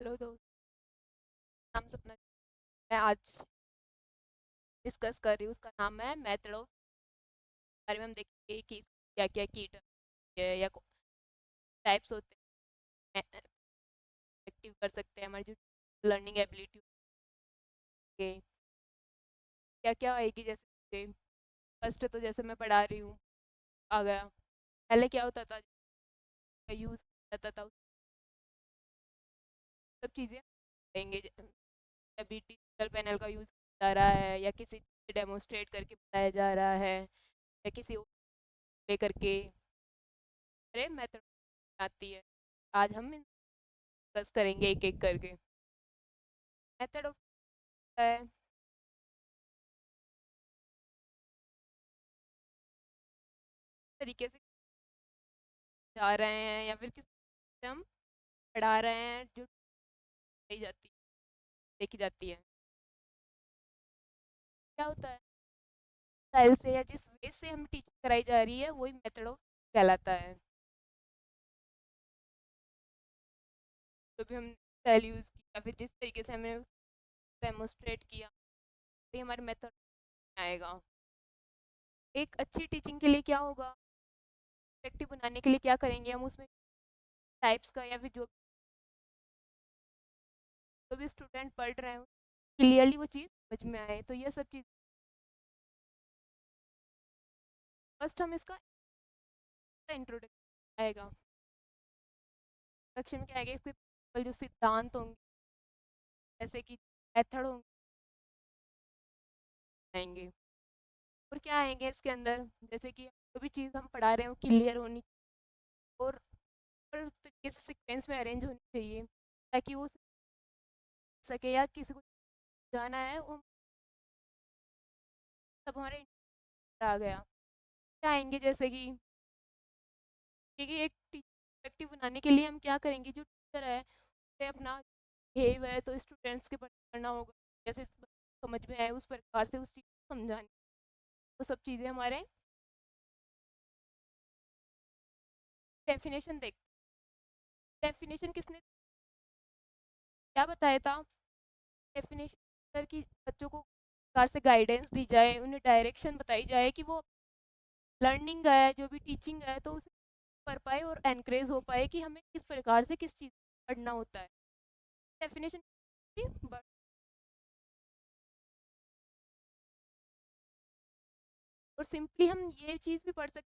Hello दोस्त। नाम सपना। मैं आज डिस्कस कर रही हूँ, उसका नाम है मेथड ऑफ। बारे में हम देखेंगे कि क्या क्या की है या टाइप्स होते हैं एक्टिव कर सकते हैं हमारी जो लर्निंग एबिलिटी के क्या क्या आएगी। जैसे फर्स्ट तो जैसे मैं पढ़ा रही हूँ आ गया। पहले क्या होता था, यूज़ करता था सब चीज़ें करेंगे। अभी टीचर पैनल का यूज़ किया जा रहा है या किसी से डेमोन्स्ट्रेट करके बताया जा रहा है या किसी और लेकर के अरे मेथड आती है। आज हम डिस्कस करेंगे एक एक करके। मेथड ऑफ है तरीके से जा रहे हैं या फिर किस से हम पढ़ा रहे हैं जो देखी जाती देखी जाती है। क्या होता है, स्टाइल से या जिस वे से हम टीचिंग कराई जा रही है वही मेथड ऑफ कहलाता है। जो भी हम स्टाइल यूज़ की या फिर जिस तरीके से हमने डेमोन्स्ट्रेट किया वही हमारे मेथड आएगा। एक अच्छी टीचिंग के लिए क्या होगा, इफेक्टिव बनाने के लिए क्या करेंगे हम उसमें टाइप्स का या फिर जो भी स्टूडेंट पढ़ रहे हैं क्लियरली वो चीज़ समझ में आए, तो ये सब चीज़ फर्स्ट हम इसका इंट्रोडक्शन आएगा। इंट्रोडक्शन में क्या आएगा, इसके जो सिद्धांत होंगे जैसे कि मेथड होंगे आएंगे। और क्या आएंगे इसके अंदर, जैसे कि जो भी चीज़ हम पढ़ा रहे हैं वो क्लियर होनी और तरीके से सीक्वेंस में अरेंज होनी चाहिए ताकि वो सीख सके या किसी को जाना है वो सब हमारे आ गया। क्या आएंगे जैसे कि एक टीचर इफेक्टिव बनाने के लिए हम क्या करेंगे, जो टीचर है उसे अपना बिहेव है तो स्टूडेंट्स के प्रति करना होगा, जैसे समझ में आए उस प्रकार से उस चीज़ को समझानी। वो सब चीज़ें हमारे डेफिनेशन देख डेफिनेशन किसने क्या बताया था। डेफिनेशन की बच्चों को प्रकार से गाइडेंस दी जाए, उन्हें डायरेक्शन बताई जाए कि वो लर्निंग है जो भी टीचिंग है तो उसे कर पाए और एनकरेज हो पाए कि हमें किस प्रकार से किस चीज़ पढ़ना होता है। डेफिनेशन बट और सिंपली हम ये चीज़ भी पढ़ सकते हैं,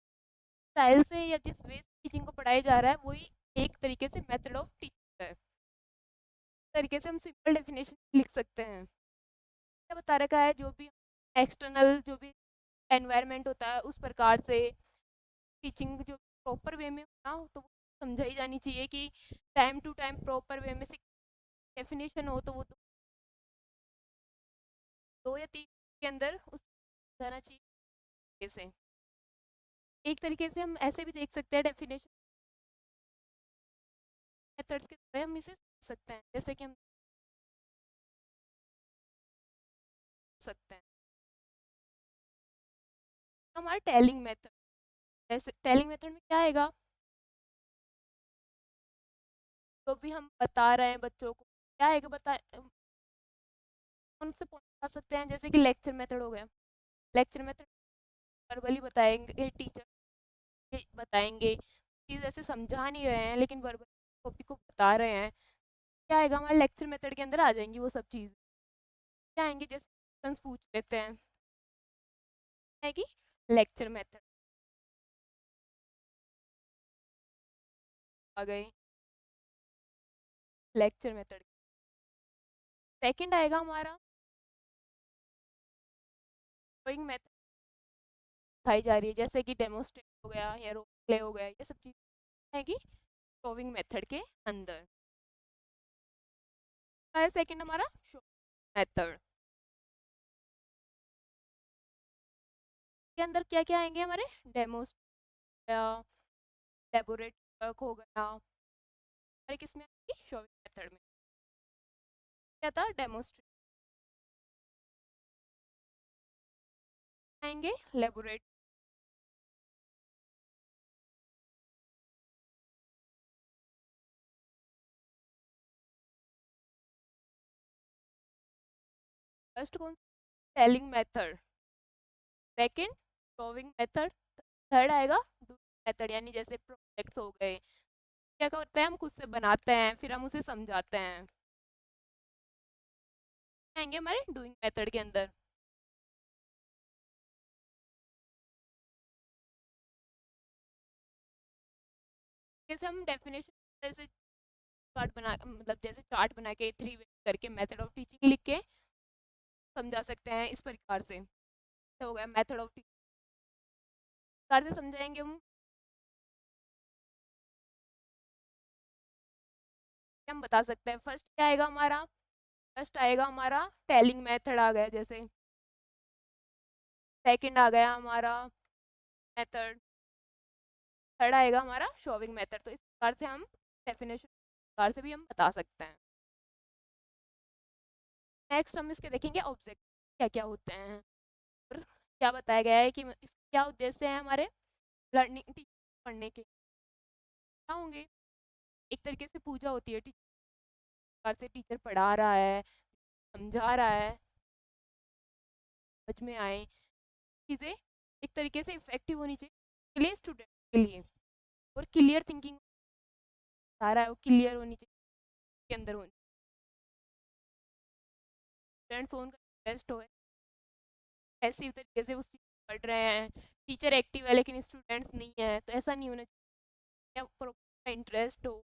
स्टाइल से या जिस वे से टीचिंग को पढ़ाया जा रहा है वही एक तरीके से मेथड ऑफ टीचिंग है। इस तरीके से हम सिंपल डेफिनेशन लिख सकते हैं। क्या बता रखा है, जो भी एक्सटर्नल जो भी एनवायरनमेंट होता है उस प्रकार से टीचिंग जो प्रॉपर वे में होना हो तो वो समझाई जानी चाहिए कि time to time proper way में से डेफिनेशन हो तो वो दो या तीन के अंदर उस जाना चाहिए जैसे। एक तरीके से हम ऐसे भी देख सकते हैं डेफिनेशन मेथड्स के द्वारा हम इसे सीख सकते हैं, जैसे कि हम सकते हैं हमारा टेलिंग मेथड। जैसे टेलिंग मेथड में क्या आएगा, जो भी हम बता रहे हैं बच्चों को क्या आएगा बता उनसे पहुंचा सकते हैं, जैसे कि लेक्चर मेथड हो गया। लेक्चर मेथड वर्बली बताएंगे टीचर बताएंगे चीज़ ऐसे समझा नहीं रहे हैं लेकिन वर्बल टॉपिक को बता रहे हैं। क्या आएगा हमारे लेक्चर मेथड के अंदर आ जाएंगी वो सब चीज़। क्या आएंगे, जैसे क्वेश्चंस पूछ लेते हैं है कि लेक्चर मेथड आ गए। लेक्चर मेथड सेकंड आएगा हमारा शोइंग मेथड दिखाई जा रही है, जैसे कि डेमोस्ट्रेट हो गया या रोल प्ले हो गया, ये सब चीज़ है कि शोविंग मेथड के अंदर है। सेकंड हमारा शो मेथड के अंदर क्या क्या आएंगे हमारे डेमोस या लेबोरेट वर्क हो गया। हमारे किस में आएंगे शोविंग मेथड में क्या था डेमोस्ट्रेट आएंगे लेबोरेट फर्स्ट कौन, telling method, second showing method, third आएगा डूइंग मेथड, यानी जैसे प्रोजेक्ट्स हो गए, क्या करते हैं हम खुद से बनाते हैं फिर हम उसे समझाते हैं, आएंगे हमारे डूइंग मेथड के अंदर। जैसे हम डेफिनेशन जैसे चार्ट बना, मतलब जैसे चार्ट बना के थ्री वे करके मेथड ऑफ टीचिंग लिख के समझा सकते हैं इस प्रकार से। तो हो गया मेथड ऑफ टीचिंग, प्रकार से समझाएंगे हम बता सकते हैं। फर्स्ट क्या आएगा हमारा, फर्स्ट आएगा हमारा टेलिंग मेथड आ गया, जैसे सेकंड आ गया हमारा मेथड, थर्ड आएगा हमारा शोविंग मेथड। तो इस प्रकार से हम डेफिनेशन प्रकार से भी हम बता सकते हैं। नेक्स्ट हम इसके देखेंगे ऑब्जेक्ट क्या क्या होते हैं, और क्या बताया गया है कि इस क्या उद्देश्य है हमारे लर्निंग पढ़ने के, क्या होंगे। एक तरीके से पूजा होती है, टीचर प्रकार से टीचर पढ़ा रहा है, समझा रहा है, समझ में आए चीज़ें, एक तरीके से इफेक्टिव होनी चाहिए के लिए, स्टूडेंट के लिए, और क्लियर थिंकिंग सारा है वो क्लियर होनी चाहिए के अंदर होनी, स्टूडेंट्स उनका इंटरेस्ट हो, ऐसी तरीके से उस चीज़ को पढ़ रहे हैं, टीचर एक्टिव है लेकिन स्टूडेंट्स नहीं है, तो ऐसा नहीं होना चाहिए, प्रॉपर इंटरेस्ट हो,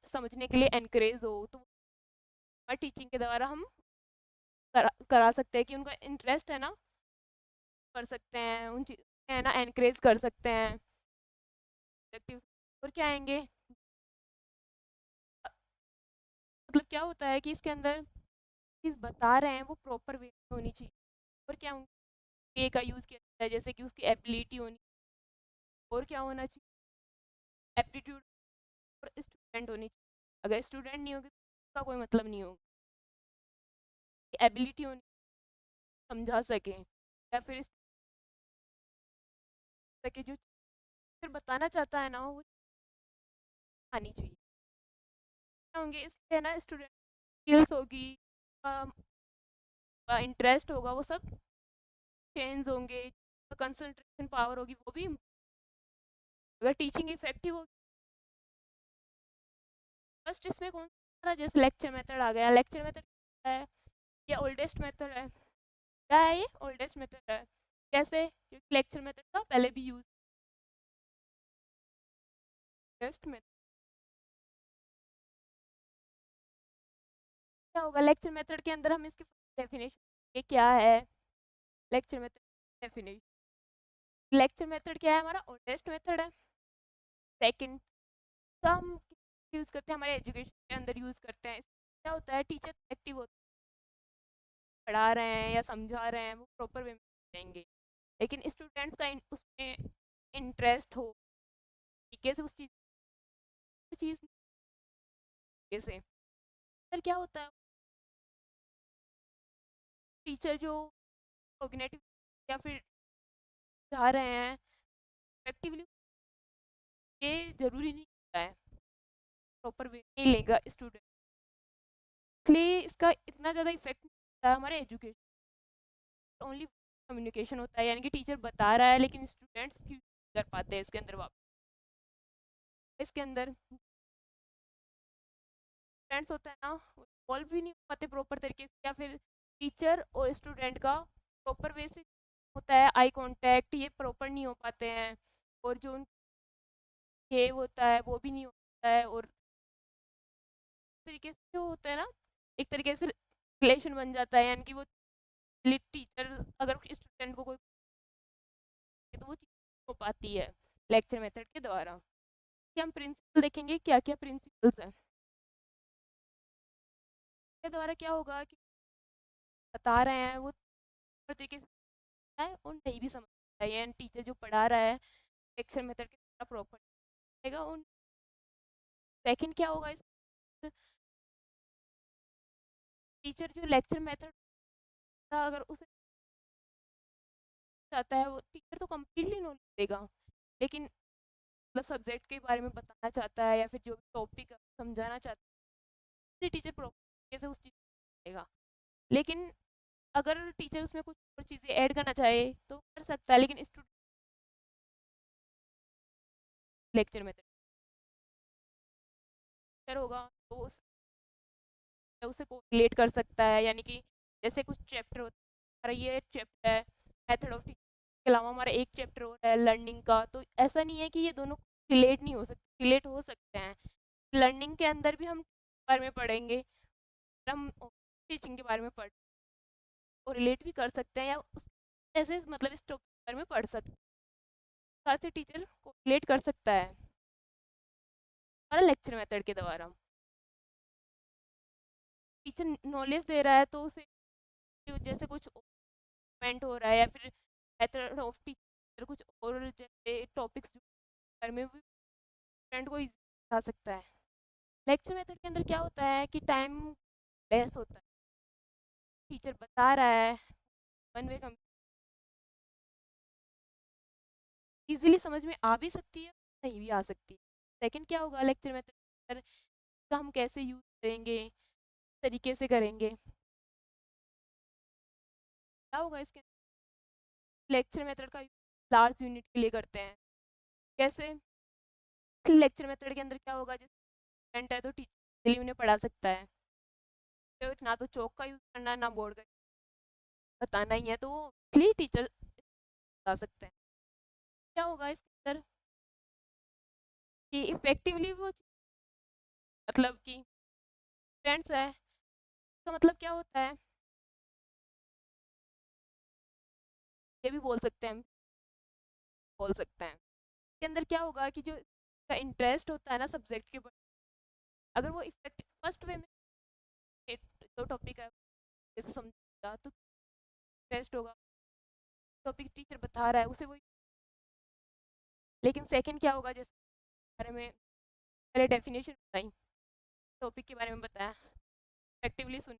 समझने के लिए एनकरेज हो, तो टीचिंग के द्वारा हम करा सकते हैं कि उनका इंटरेस्ट है ना, कर सकते हैं उन चीज है ना, एनकरेज कर सकते हैं objectives। और क्या आएंगे, मतलब क्या होता है कि इसके अंदर चीज़ बता रहे हैं वो प्रॉपर वे में होनी चाहिए, और क्या ए का यूज़ किया जाता है, जैसे कि उसकी एबिलिटी होनी, और क्या होना चाहिए, एप्टीट्यूड, और स्टूडेंट होनी चाहिए। अगर स्टूडेंट नहीं होगी तो उसका कोई मतलब नहीं होगा, एबिलिटी होनी, समझा सके, या फिर इस सके जो फिर बताना चाहता है ना वो आनी चाहिए। क्या होंगे इससे ना, स्टूडेंट स्किल्स होगी, इंटरेस्ट होगा, वो सब चेंज होंगे, कंसंट्रेशन पावर होगी वो भी, अगर टीचिंग इफेक्टिव होगी। फर्स्ट इसमें कौन सा, जैसे लेक्चर मेथड आ गया, लेक्चर मेथड है, ये ओल्डेस्ट मेथड है, क्या है ये ओल्डेस्ट मेथड है, कैसे, क्योंकि लेक्चर मेथड का पहले भी यूज, ओल्डेस्ट मेथड क्या होगा, लेक्चर मेथड के अंदर हम इसकी डेफिनेशन, ये क्या है lecture method definition, lecture method क्या है हमारा, ओल्डेस्ट मेथड है। सेकंड, तो हम यूज़ करते हैं हमारे एजुकेशन के अंदर यूज़ करते हैं, क्या होता है टीचर एक्टिव होते हैं, पढ़ा रहे हैं या समझा रहे हैं वो प्रॉपर वे में जाएंगे, लेकिन स्टूडेंट्स का उसमें इंटरेस्ट हो, तरीके से उस चीज़ से, फिर क्या होता है टीचर जो कॉग्निटिव या फिर जा रहे हैं इफेक्टिवली, ये जरूरी नहीं होता है प्रॉपर वे नहीं लेगा स्टूडेंट, इसलिए इसका इतना ज़्यादा इफेक्ट नहीं होता है हमारे एजुकेशन, ओनली कम्युनिकेशन होता है, यानी कि टीचर बता रहा है लेकिन स्टूडेंट्स कर पाते हैं इसके अंदर वापस, इसके अंदर स्टूडेंट्स होता है ना, इन्वॉल्व भी नहीं हो पाते प्रॉपर तरीके से, या फिर टीचर और स्टूडेंट का प्रॉपर वे से होता है आई कांटेक्ट, ये प्रॉपर नहीं हो पाते हैं, और जो बिहेव होता है वो भी नहीं होता है, और तरीके से जो होता है ना, एक तरीके से रिलेशन बन जाता है, यानी कि वो टीचर अगर स्टूडेंट को कोई तो वो चीज़ हो पाती है लेक्चर मेथड के द्वारा। कि हम प्रिंसिपल देखेंगे क्या क्या प्रिंसिपल्स हैं, के द्वारा क्या होगा कि बता रहे हैं वो हर तरीके से है और नहीं भी समझ है, टीचर जो पढ़ा रहा है लेक्चर मेथड के द्वारा प्रॉपर उन, सेकंड क्या होगा इस, टीचर जो लेक्चर मेथड अगर उसे चाहता है वो टीचर तो कम्प्लीटली नॉलेज देगा, लेकिन मतलब सब्जेक्ट के बारे में बताना चाहता है या फिर जो भी टॉपिक समझाना चाहता है टीचर प्रॉपर से उस चीज़ को देगा, लेकिन अगर टीचर उसमें कुछ और चीज़ें ऐड करना चाहे तो कर सकता है, लेकिन स्टूडेंट लेक्चर में टीचर होगा तो उसे कोरिलेट कर सकता है, यानी कि जैसे कुछ चैप्टर होता है, हमारा ये चैप्टर है मेथड ऑफ टीचिंग के अलावा हमारा एक चैप्टर और है लर्निंग का, तो ऐसा नहीं है कि ये दोनों रिलेट नहीं हो सकते, रिलेट हो सकते हैं। लर्निंग के अंदर भी हम बारे में पढ़ेंगे, हम टीचिंग के बारे में पढ़ और रिलेट भी कर सकते हैं, या उस ऐसे मतलब इस टॉपिक के बारे में पढ़ सकते हैं, साथ से टीचर को रिलेट कर सकता है हमारा लेक्चर मेथड के द्वारा। टीचर नॉलेज दे रहा है तो उसे जैसे कुछ इवेंट हो रहा है या फिर मेथड ऑफ टीचर कुछ और जैसे टॉपिक्स बारे में भी स्टूडेंट को easy बता सकता है। लेक्चर मेथड के अंदर क्या होता है कि टाइम लेस होता है, टीचर बता रहा है, वन वे कम इजीली समझ में आ भी सकती है, नहीं भी आ सकती है। सेकंड क्या होगा लेक्चर मेथड का हम कैसे यूज करेंगे, तरीके से करेंगे, क्या होगा इसके लेक्चर मेथड का लार्ज यूनिट के लिए करते हैं कैसे। लेक्चर मेथड के अंदर क्या होगा, जैसे स्टूडेंट है तो टीचर उन्हें पढ़ा सकता है, तो ना तो चौक का यूज़ करना ना बोर्ड का बताना ही है, तो वो इसलिए टीचर बता सकते हैं। क्या होगा इसके अंदर कि इफेक्टिवली वो मतलब कि स्टूडेंट्स है, इसका मतलब क्या होता है, ये भी बोल सकते हैं, बोल सकते हैं इसके अंदर क्या होगा कि जो का इंटरेस्ट होता है ना सब्जेक्ट के ऊपर, अगर वो इफेक्टिव फर्स्ट वे में जो टॉपिक है जैसे समझेगा तो इंटरेस्ट होगा, टॉपिक टीचर बता रहा है उसे वो। लेकिन सेकंड क्या होगा, जैसे बारे में पहले डेफिनेशन बताई, टॉपिक के बारे में बताया, इफेक्टिवली सुन।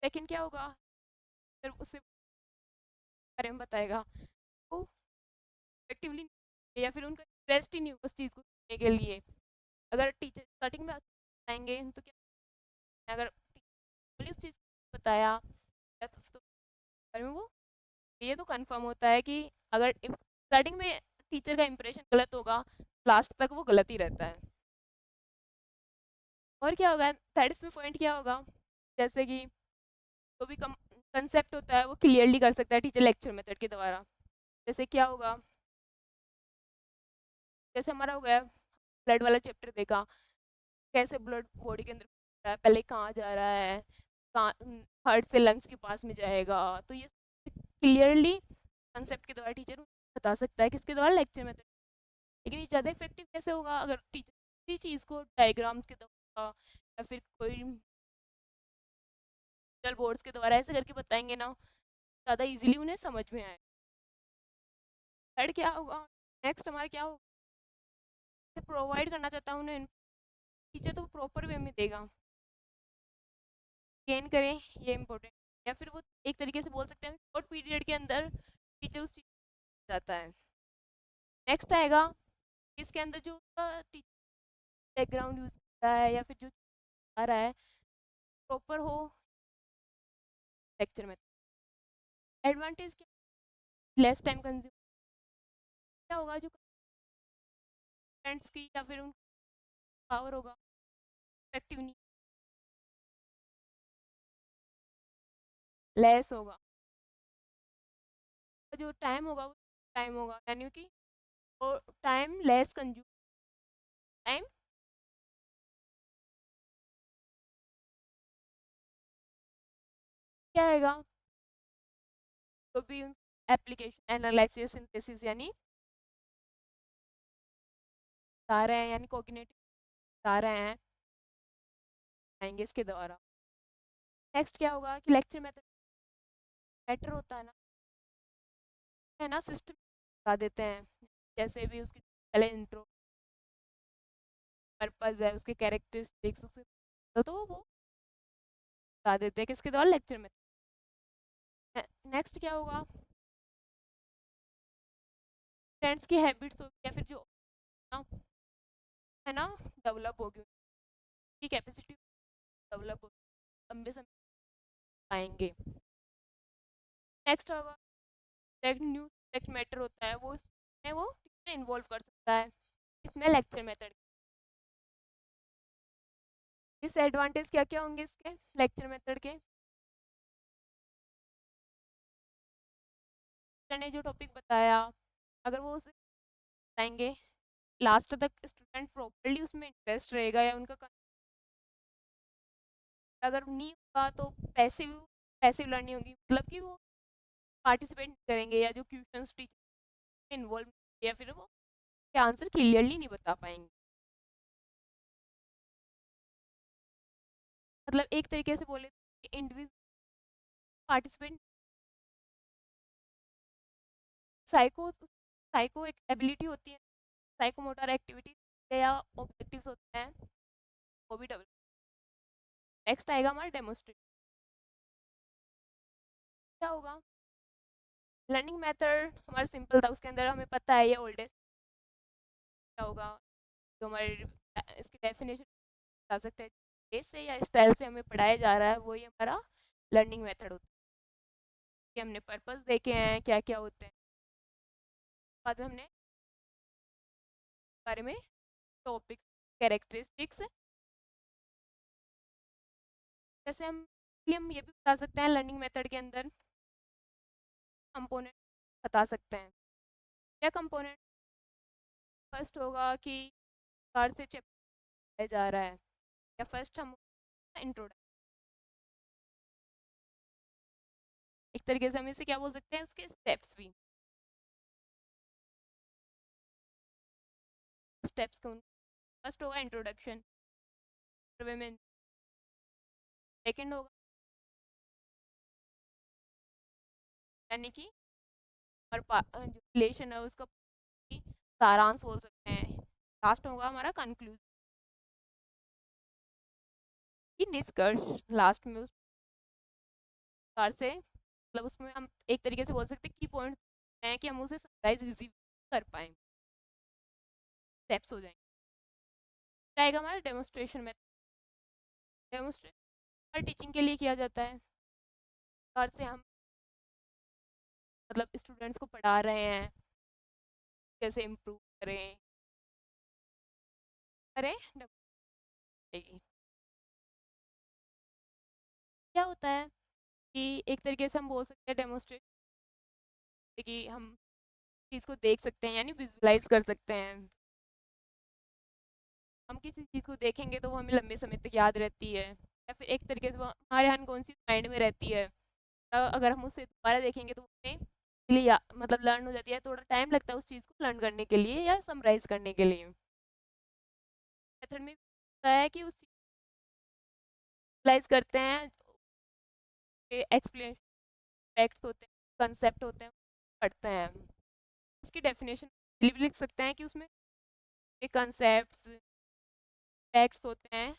सेकंड क्या होगा, फिर उसे बारे में बताएगा, वो इफेक्टिवली या फिर उनका इंटरेस्ट ही नहीं होगा उस चीज़ को सुनने के लिए। अगर टीचर स्टार्टिंग में बताएंगे तो क्या, अगर टीचर उस चीज़ को बताया या तो बारे में वो, ये तो कंफर्म होता है कि अगर स्टार्टिंग में टीचर का इंप्रेशन गलत होगा, लास्ट तक वो गलत ही रहता है। और क्या होगा, थर्ड इसमें पॉइंट क्या होगा, जैसे कि जो भी कंसेप्ट होता है वो क्लियरली कर सकता है टीचर लेक्चर मेथड के द्वारा। जैसे क्या होगा, जैसे हमारा हो गया ब्लड वाला चैप्टर देखा, कैसे ब्लड बॉडी के अंदर जा रहा है, पहले कहाँ जा रहा है, कहाँ हार्ट से लंग्स के पास में जाएगा, तो ये क्लियरली कंसेप्ट के द्वारा टीचर बता सकता है किसके द्वारा, लेक्चर मेथड। लेकिन ये ज़्यादा इफेक्टिव कैसे होगा, अगर टीचर किसी चीज़ को डायग्राम के द्वारा या फिर कोई बोर्ड्स के द्वारा ऐसे करके बताएंगे ना, ज़्यादा इजीली उन्हें समझ में आए। थर्ड क्या होगा, नेक्स्ट हमारा क्या होगा, प्रोवाइड करना चाहता हूँ उन्हें टीचर तो प्रॉपर वे में देगा, गेन करें ये इम्पोर्टेंट, या फिर वो एक तरीके से बोल सकते हैं शॉर्ट पीरियड के अंदर टीचर उस चीज़ जाता है। नेक्स्ट आएगा इसके अंदर जो बैकग्राउंड यूज कर रहा है या फिर जो आ रहा है प्रॉपर हो लेक्चर में। एडवांटेज क्या, लेस टाइम कंज्यूम, क्या होगा जो स्टूडेंट्स की या फिर उन पावर होगा इफेक्टिव नहीं, लेस होगा, तो जो टाइम होगा वो टाइम होगा, यानी कि और टाइम लेस कंज्यूम, टाइम क्या आएगा, तो भी एप्लीकेशन एनालिसिस सिंथेसिस यानी बता रहे हैं, यानी कोऑर्डिनेट बता रहे हैं आएंगे इसके द्वारा। नेक्स्ट क्या होगा कि लेक्चर मेथड बेटर होता है ना सिस्टम बता देते हैं, जैसे भी उसकी पहले इंट्रो पर्पस है उसके कैरेक्टरिस्टिक्स उसके, तो वो बता देते हैं किसके द्वारा, लेक्चर में। नेक्स्ट क्या होगा, फ्रेंड्स की हैबिट्स होगी या फिर जो ना, है ना डेवलप होगी, उनकी कैपेसिटी डेवलप होगी लंबे समय। पाएंगे। नेक्स्ट होगा सब्जेक्ट, न्यू सब्जेक्ट मैटर होता है, वो उसमें वो इन्वॉल्व कर सकता है। इसमें लेक्चर मेथड डिसएडवांटेज क्या क्या होंगे इसके लेक्चर मेथड के? ने जो टॉपिक बताया अगर वो उसे बताएंगे लास्ट तक स्टूडेंट प्रॉपरली उसमें इंटरेस्ट रहेगा या उनका अगर नहीं होगा तो पैसिव पैसिव लर्निंग होगी, मतलब कि वो पार्टिसिपेट नहीं करेंगे या जो क्वेश्चंस टीचर इन्वॉल्व या फिर वो के आंसर क्लियरली नहीं बता पाएंगे। मतलब एक तरीके से बोले तो इंडिविजुअल पार्टिसिपेंट साइको साइको एक एबिलिटी होती है, साइकोमोटर एक्टिविटी या ऑब्जेक्टिव्स होते हैं वो भी डेवलप। नेक्स्ट आएगा हमारा डेमोस्ट्रेट। क्या होगा? लर्निंग मेथड हमारा सिंपल था, उसके अंदर हमें पता है ये ओल्डेस्ट क्या होगा, जो हमारे इसकी डेफिनेशन बता सकते हैं केस से या स्टाइल से हमें पढ़ाया जा रहा है, वही हमारा लर्निंग मेथड होता है कि हमने पर्पस देखे हैं क्या क्या होते हैं। बाद में हमने बारे में टॉपिक्स कैरेक्टरिस्टिक्स, जैसे हम ये भी बता सकते हैं लर्निंग मेथड के अंदर कंपोनेंट बता सकते हैं। क्या कंपोनेंट? फर्स्ट होगा कि कार से चैप्टर जा रहा है या फर्स्ट हम इंट्रोडक्शन, एक तरीके से हम इसे क्या बोल सकते हैं उसके स्टेप्स भी, स्टेप्स कौन? फर्स्ट होगा इंट्रोडक्शन में, सेकंड होगा यानी कि और जो रिलेशन है उसका सारांश बोल सकते हैं। लास्ट होगा हमारा कंक्लूजन की निष्कर्ष, लास्ट में उस प्रकार से मतलब उसमें हम एक तरीके से बोल सकते हैं की पॉइंट हैं कि हम उसे समराइज इजी कर पाए, स्टेप्स हो जाएंगे। आएगा हमारा डेमोस्ट्रेशन में, डेमोस्ट्रेशन हर टीचिंग के लिए किया जाता है, प्रकार से हम मतलब स्टूडेंट्स को पढ़ा रहे हैं कैसे इम्प्रूव करें करें क्या होता है कि एक तरीके से हम बोल सकते हैं डेमोस्ट्रेट कि हम चीज़ को देख सकते हैं यानी विजुलाइज कर सकते हैं। हम किसी चीज़ को देखेंगे तो वो हमें लंबे समय तक याद रहती है या फिर एक तरीके से वो हमारे अनकॉन्शियस माइंड में रहती है। अगर हम उसे दोबारा देखेंगे तो हमें मतलब लर्न हो जाती है, थोड़ा टाइम लगता है उस चीज़ को लर्न करने के लिए या समराइज करने के लिए। मेथड में होता है कि उस चीज़ करते हैं, एक्सप्लेन फैक्ट्स होते हैं, कंसेप्ट होते हैं, पढ़ते हैं। इसकी डेफिनेशन भी लिख सकते हैं कि उसमें कंसेप्ट फैक्ट्स होते हैं,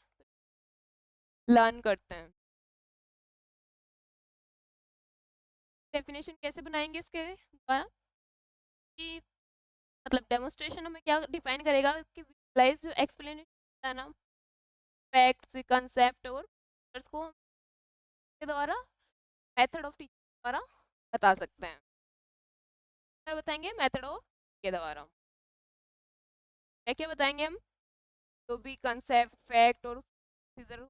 लर्न करते हैं। डेफिनेशन कैसे बनाएंगे इसके द्वारा कि मतलब डेमोस्ट्रेशन हमें क्या डिफाइन करेगा कि विजुअलाइज जो एक्सप्लेनेशन है ना फैक्ट्स कंसेप्ट और फीचर्स को के द्वारा मेथड ऑफ टीचिंग द्वारा बता सकते हैं। सर बताएंगे मेथड ऑफ के द्वारा क्या क्या बताएंगे हम, जो भी कंसेप्ट फैक्ट और फीचर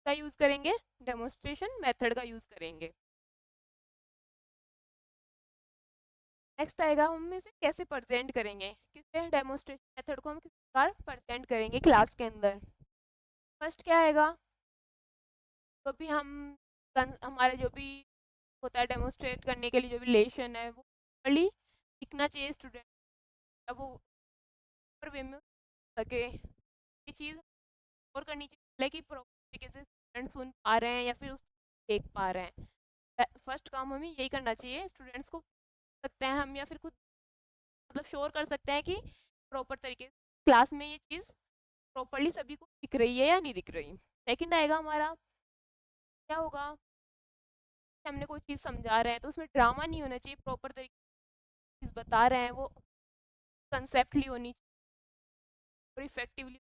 का यूज करेंगे, डेमोस्ट्रेशन मेथड का यूज करेंगे। नेक्स्ट आएगा हम इसे कैसे प्रेजेंट करेंगे, किससे डेमोस्ट्रेशन मेथड को हम किस प्रकार प्रेजेंट करेंगे क्लास के अंदर। फर्स्ट क्या आएगा, जो भी हम हमारे जो भी होता है डेमोस्ट्रेट करने के लिए जो भी रिलेशन है वो प्रॉपर्ली दिखना चाहिए स्टूडेंट, अब वो प्रॉपर वे में सके ये चीज़ और करनी चाहिए कि प्रॉपर तरीके से स्टूडेंट सुन पा रहे हैं या फिर उस देख पा रहे हैं। फर्स्ट काम हमें यही करना चाहिए, स्टूडेंट्स को सकते हैं हम या फिर खुद मतलब श्योर कर सकते हैं कि प्रॉपर तरीके से क्लास में ये चीज़ प्रॉपरली सभी को दिख रही है या नहीं दिख रही। सेकंड आएगा हमारा क्या होगा, हमने कोई चीज़ समझा रहे हैं तो उसमें ड्रामा नहीं होना चाहिए, प्रॉपर तरीके से चीज़ बता रहे हैं वो कंसेप्टली होनी चाहिए और इफेक्टिवली।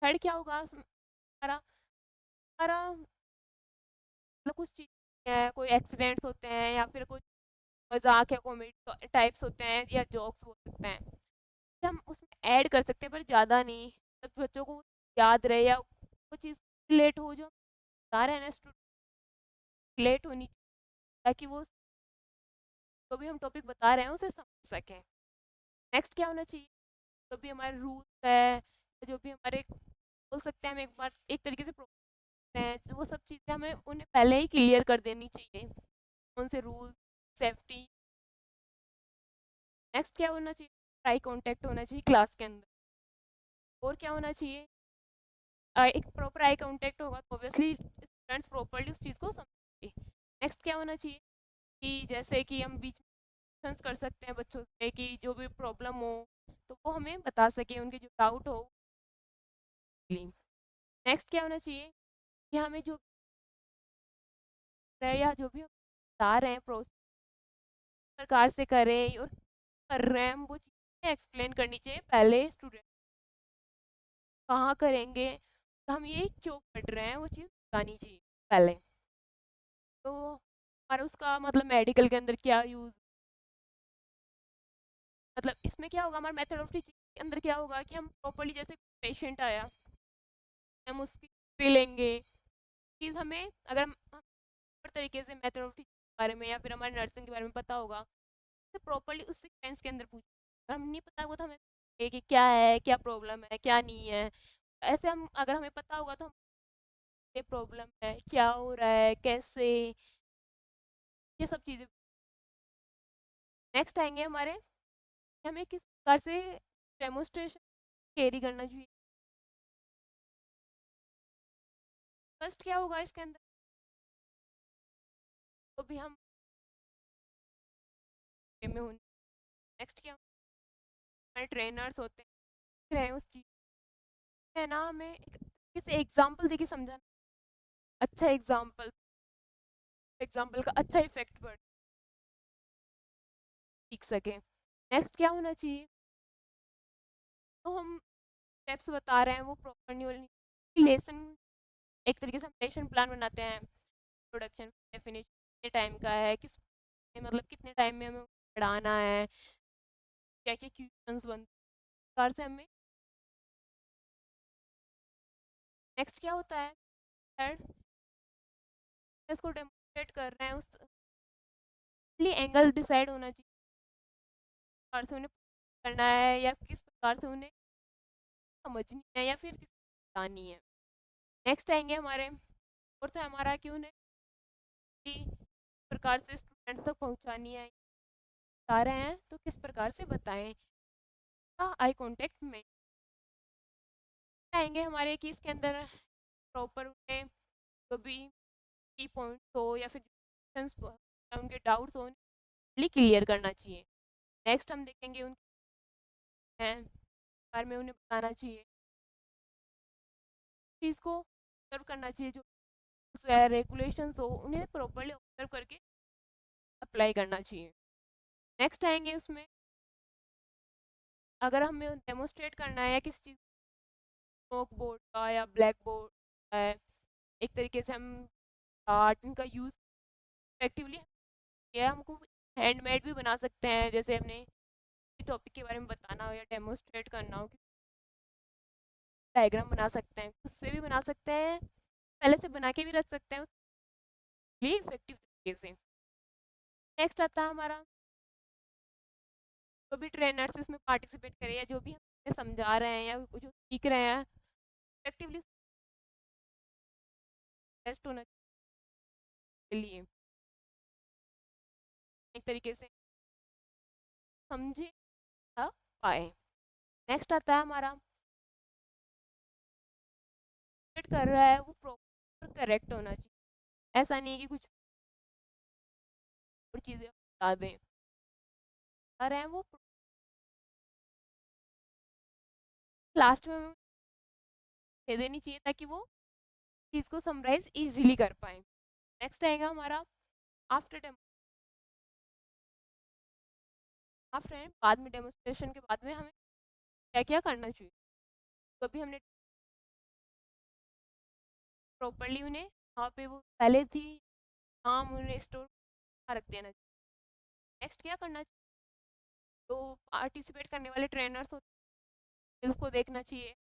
थर्ड क्या होगा हमारा हमारा मतलब कुछ चीज़ है, कोई एक्सीडेंट्स होते हैं या फिर कुछ मजाक या कॉमेडी टाइप्स होते हैं या जोक्स बोल सकते हैं, तो हम उसमें ऐड कर सकते हैं पर ज़्यादा नहीं, मतलब बच्चों को याद रहे या वो चीज़ रिलेट हो, जो बता रहे हैं ना स्टूडेंट, रिलेट होनी चाहिए, ताकि वो जो भी हम टॉपिक बता रहे हैं उसे समझ सकें। नेक्स्ट क्या होना चाहिए, जो भी हमारे रूल्स है, जो भी हमारे बोल सकते हैं, हम एक बार एक तरीके से हैं, जो वो सब चीज़ें हमें उन्हें पहले ही क्लियर कर देनी चाहिए, कौन से रूल, सेफ्टी। नेक्स्ट क्या होना चाहिए, आई कांटेक्ट होना चाहिए क्लास के अंदर। और क्या होना चाहिए, एक प्रॉपर आई कांटेक्ट होगा तो ऑब्वियसली स्टूडेंट्स प्रॉपरली उस चीज़ को समझेंगे। नेक्स्ट क्या होना चाहिए कि जैसे कि हम बीच में discussions कर सकते हैं बच्चों से कि जो भी प्रॉब्लम हो तो वो हमें बता सके, उनके जो डाउट हो। नेक्स्ट क्या होना चाहिए कि हमें जो है या जो भी हम बता रहे हैं प्रोसेस प्रकार से करें और कर रहे हैं हम, वो चीज़ें एक्सप्लेन करनी चाहिए पहले स्टूडेंट, कहाँ करेंगे और हम ये क्यों पढ़ रहे हैं, वो चीज़ बतानी चाहिए पहले। तो हमारा उसका मतलब मेडिकल के अंदर क्या यूज़, मतलब इसमें क्या होगा, हमारा मेथड ऑफ टीचिंग के अंदर क्या होगा कि हम प्रॉपर्ली, जैसे पेशेंट आया हम उसकी हिस्ट्री लेंगे, चीज़ हमें अगर हम प्रॉपर तरीके से मेथड ऑफ टीचिंग के बारे में या फिर हमारे नर्सिंग के बारे में पता होगा तो प्रॉपर्ली उस सीक्वेंस के अंदर पूछें। अगर हम नहीं पता होगा तो हमें कि क्या है, क्या प्रॉब्लम है, क्या नहीं है, ऐसे हम अगर हमें पता होगा तो हम ये प्रॉब्लम है, क्या हो रहा है, कैसे, ये सब चीज़ें। नेक्स्ट आएंगे हमारे कि हमें किस प्रकार से डेमोस्ट्रेशन कैरी करना चाहिए। फर्स्ट क्या होगा इसके अंदर, तो भी हम में हों। नेक्स्ट क्या, हमारे ट्रेनर्स होते हैं उस चीज़ है ना, हमें एक किसी एग्जाम्पल देके समझाना, अच्छा एग्जाम्पल, एग्जाम्पल का अच्छा इफेक्ट पड़ सीख सकें। नेक्स्ट क्या होना चाहिए, तो हम स्टेप्स बता रहे हैं वो प्रॉपर नहीं होनी, लेसन एक तरीके से हम लेसन प्लान बनाते हैं, प्रोडक्शन डेफिनेशन कितने टाइम का है, किस मतलब कितने टाइम में हमें पढ़ाना है, क्या क्या क्वेश्चंस बनते हैं, इस प्रकार से हमें। नेक्स्ट क्या होता है, थर्ड, इसको डेमोन्स्ट्रेट कर रहे हैं उस एंगल डिसाइड होना चाहिए, किस प्रकार से उन्हें करना है या किस प्रकार से उन्हें समझनी है या फिर किस बतानी है। नेक्स्ट आएंगे हमारे, और तो हमारा कि उन्हें कि प्रकार से स्टूडेंट्स तक पहुंचानी है, बता रहे हैं तो किस प्रकार से बताएं, आई कांटेक्ट में आएंगे हमारे कि इसके अंदर प्रॉपर उन्हें जो भी की पॉइंट्स हो या फिर क्वेश्चंस उनके डाउट्स हो क्लियर करना चाहिए। नेक्स्ट हम देखेंगे उन हैं बारे में उन्हें बताना चाहिए, चीज़ को ऑब्जर्व करना चाहिए, जो रेगुलेशंस हो उन्हें प्रॉपरली ऑब्जर्व करके अप्लाई करना चाहिए। नेक्स्ट आएंगे उसमें, अगर हमें डेमोस्ट्रेट करना है या किस चीज़, स्मोक बोर्ड का या ब्लैक बोर्ड है, एक तरीके से हम आर्ट इनका यूज़ इफेक्टिवली किया, हमको हैंडमेड भी बना सकते हैं, जैसे हमने टॉपिक के बारे में बताना हो या डेमोस्ट्रेट करना हो, डायग्राम बना सकते हैं, उससे भी बना सकते हैं, पहले से बना के भी रख सकते हैं उसके इफेक्टिव तरीके से। नेक्स्ट आता है हमारा, जो भी ट्रेनर्स इसमें पार्टिसिपेट करें या जो भी हमें समझा रहे हैं या जो सीख रहे हैं इफेक्टिवली बेस्ट होना चाहिए, एक तरीके से समझे ना पाए। नेक्स्ट आता है हमारा, कर रहा है वो प्रॉपर करेक्ट होना चाहिए, ऐसा नहीं है कि कुछ और चीज़ें बता दें, बता रहे हैं वो लास्ट में हमें दे देनी चाहिए ताकि वो चीज़ को समराइज इजीली कर पाए। नेक्स्ट आएगा हमारा आफ्टर डेमो, आफ्टर बाद में डेमोस्ट्रेशन के बाद में हमें क्या क्या करना चाहिए, तो अभी हमने प्रॉपरली उन्हें वहाँ पे वो पहले थी काम उन्हें स्टोर रख देना चाहिए। नेक्स्ट क्या करना चाहिए, तो पार्टिसिपेट करने वाले ट्रेनर्स होते हैं उसको देखना चाहिए,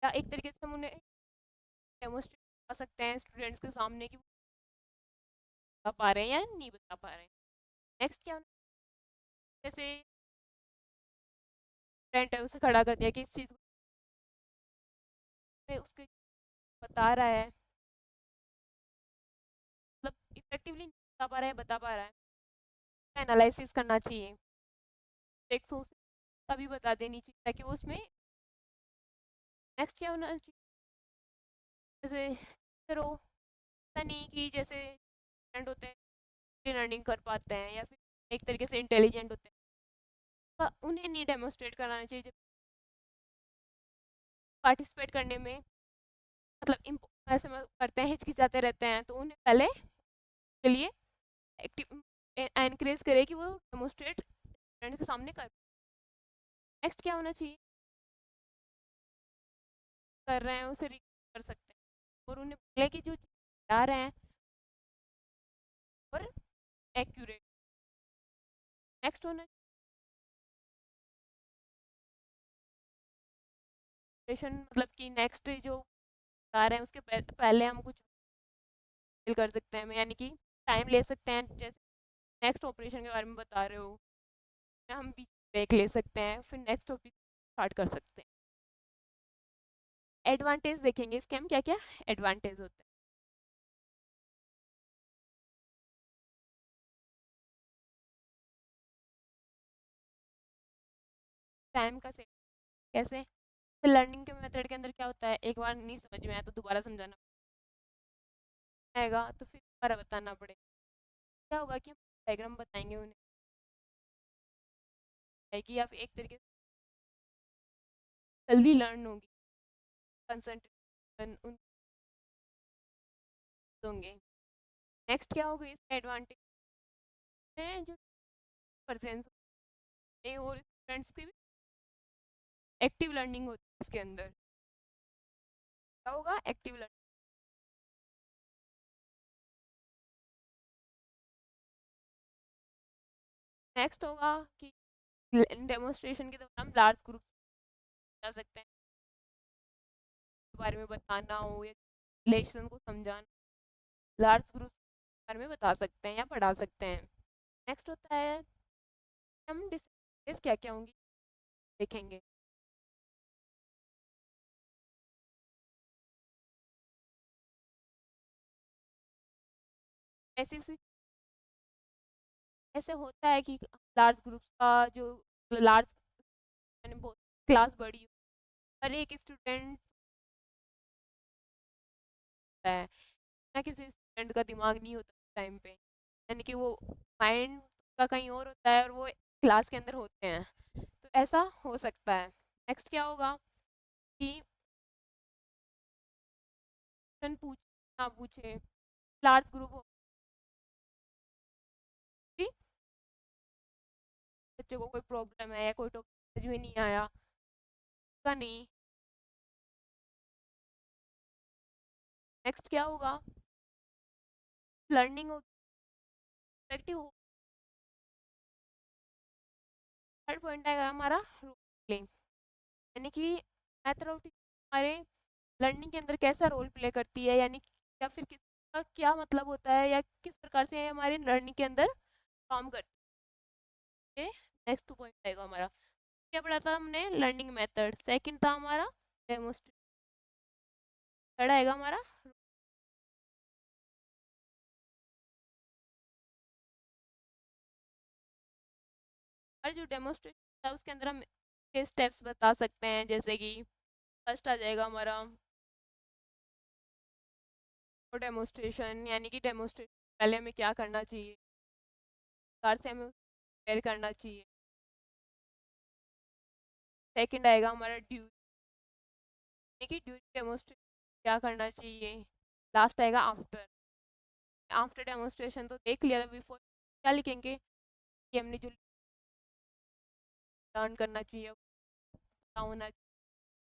या एक तरीके से हम उन्हें डेमोस्ट्रेट कर सकते हैं स्टूडेंट्स के सामने कि वो बता पा रहे हैं या नहीं बता पा रहे हैं। नेक्स्ट क्या होना, जैसे स्टूडेंट है उसे खड़ा कर दिया कि इस चीज़ में उसके बता रहा है, मतलब इफेक्टिवली बता पा रहा है, बता पा रहा है, एनालिसिस करना चाहिए, एक तो उसे तभी बता देनी चाहिए ताकि वो उसमें। नेक्स्ट क्या होना चाहिए, जैसे चलो ऐसा नहीं कि जैसे स्टूडेंट होते हैं लर्निंग कर पाते हैं या फिर एक तरीके से इंटेलिजेंट होते हैं, उन्हें नहीं डेमोस्ट्रेट कराना चाहिए जब पार्टिसिपेट करने में, मतलब ऐसे में करते हैं हिचकिचाते रहते हैं, तो उन्हें पहले के लिए एक्टिव एनकरेज करे कि वो डेमोस्ट्रेट स्टूडेंट के सामने नेक्स्ट क्या होना चाहिए, कर रहे हैं उसे कर सकते हैं और उन्हें बोले कि जो बता रहे हैं और एक्यूरेट। नेक्स्ट होना मतलब कि नेक्स्ट जो बता रहे हैं उसके पहले हम कुछ fill कर सकते हैं, यानी कि टाइम ले सकते हैं, जैसे नेक्स्ट ऑपरेशन के बारे में बता रहे हो या हम बीच ब्रेक ले सकते हैं फिर नेक्स्ट टॉपिक स्टार्ट कर सकते हैं। एडवांटेज देखेंगे इसके हम क्या क्या एडवांटेज होते हैं। टाइम का सेव कैसे, तो लर्निंग के मेथड के अंदर क्या होता है, एक बार नहीं समझ में आया तो दोबारा समझाना आएगा तो फिर दोबारा बताना पड़ेगा। क्या होगा कि हम डायग्राम बताएंगे उन्हें कि आप एक तरीके से जल्दी लर्न होंगी, कंसंट्रेशन उन होंगे। नेक्स्ट क्या होगा इसका एडवांटेज है, जो प्रेजेंस और स्टूडेंट्स की एक्टिव लर्निंग होती है इसके अंदर। क्या होगा एक्टिव लर्निंग। नेक्स्ट होगा कि डेमोन्स्ट्रेशन के दौरान हम लार्ज ग्रुप जा सकते हैं, के बारे में बताना हो या रिलेशन को समझाना, लार्ज ग्रुप के बारे में बता सकते हैं या पढ़ा सकते हैं। नेक्स्ट होता है हम डिसएडवांटेज क्या क्या होंगी देखेंगे। ऐसी ऐसे होता है कि लार्ज ग्रुप्स का जो लार्ज मैंने बहुत क्लास बड़ी पर एक स्टूडेंट है ना, किसी स्टूडेंट का दिमाग नहीं होता टाइम पे, यानी कि वो माइंड का कहीं और होता है और वो क्लास के अंदर होते हैं, तो ऐसा हो सकता है। नेक्स्ट क्या होगा कि क्वेश्चन पूछ ना पूछे, लार्ज ग्रुप हो कि बच्चे को कोई प्रॉब्लम है या कोई टॉपिक समझ में नहीं आया का नहीं। नेक्स्ट क्या होगा, लर्निंग इफेक्टिव हो। थर्ड पॉइंट आएगा हमारा रोल प्ले, यानी कि मेथड ऑफ हमारे लर्निंग के अंदर कैसा रोल प्ले करती है, यानी या फिर किसका क्या मतलब होता है या किस प्रकार से ये हमारे लर्निंग के अंदर काम करती है। नेक्स्ट पॉइंट आएगा हमारा, क्या पढ़ा था हमने, लर्निंग मेथड। सेकंड था हमारा डेमोस्ट्रेट, थर्ड आएगा हमारा, और जो डेमोस्ट्रेट था उसके अंदर हम के स्टेप्स बता सकते हैं, जैसे कि फर्स्ट आ जाएगा हमारा डेमोस्ट्रेशन, यानी कि डेमोस्ट्रेट पहले हमें क्या करना चाहिए, कार से हमें प्रिपेयर करना चाहिए। सेकंड आएगा हमारा ड्यू, यानी कि ड्यूरिंग डेमोस्ट्रेशन क्या करना चाहिए। लास्ट आएगा आफ्टर, आफ्टर डेमोस्ट्रेशन तो देख लिया था, बिफोर क्या लिखेंगे कि हमने जो लर्न करना चाहिए क्या होना चाहिए।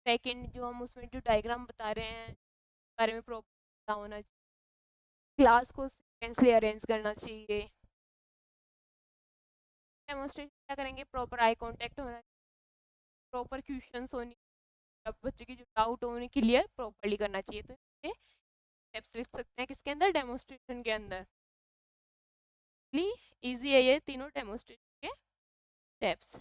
सेकंड जो हम उसमें जो डायग्राम बता रहे हैं बारे में प्रॉपर होना चाहिए, क्लास को सेंटेंसली अरेंज करना चाहिए। डेमोन्स्ट्रेशन क्या करेंगे, प्रॉपर आई कांटेक्ट होना, प्रॉपर क्वेश्चंस होनी, अब बच्चे की जो डाउट हो उन्हें क्लियर प्रॉपरली करना चाहिए। तो ये स्टेप्स लिख सकते हैं किसके अंदर, डेमोन्स्ट्रेशन के अंदर। इजी है ये तीनों डेमोन्स्ट्रेशन के स्टेप्स।